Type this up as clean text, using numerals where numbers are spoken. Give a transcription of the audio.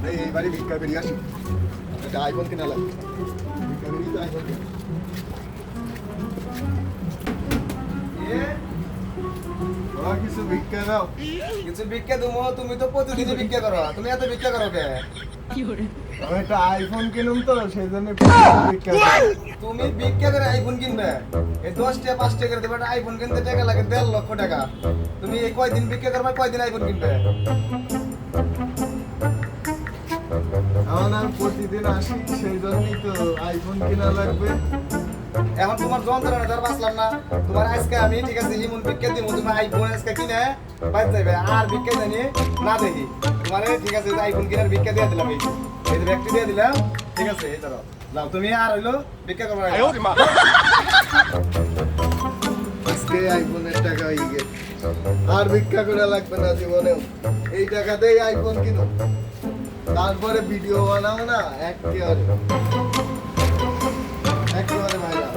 এই বাড়ি ভিক্ষা বেরিয়ে আসি, একটা আইফোন কিনা লাগবে। ভিক্ষা বেরিয়ে তো আইফোন কিনা। কিছু ভিক্ষা দাও। কিছু ভিক্ষা দেবো? তুমি তো প্রতিদিনই ভিক্ষা করো, তুমি এত ভিক্ষা করো কে? আমি একটা আইফোন কিনুম তো সেই জন্য ভিক্ষা দাও। তুমি ভিক্ষা করে আইফোন কিনবে? এই 10 টাকা 5 টাকা করে দেবে, একটা আইফোন কিনতে টাকা লাগে 1.5 লক্ষ টাকা। তুমি এই কয়দিন ভিক্ষা করবে, কয়দিন আইফোন কিনবে? এখন আমি প্রতিদিন আসি সেই জন্যই তো আইফোন কিনা লাগবে। এখন তোমার যন্ত্রণা ধর বাঁচলাম না। তোমার আজকে আমি ঠিক আছে এমন ভিক্ষা দিব, তুমি আইফোন আজকে কিনে বাইরে যাবে, আর ভিক্ষা জানি না দেখি তোমার। ঠিক আছে আইফোন কিনার ভিক্ষা দিয়ে দিলাম, এই যে ব্যাগটি দিয়ে দিলাম, ঠিক আছে এই ধরো যাও তুমি। আর হইলো ভিক্ষা করবে না। আজকে আইফোনের টাকা হয়ে গেছে, আর ভিক্ষা করে লাগবে না জীবনেও। এই টাকাতেই আইফোন কিনো, তারপরে ভিডিও বানাও না একেবারে একেবারে ভাইরাল।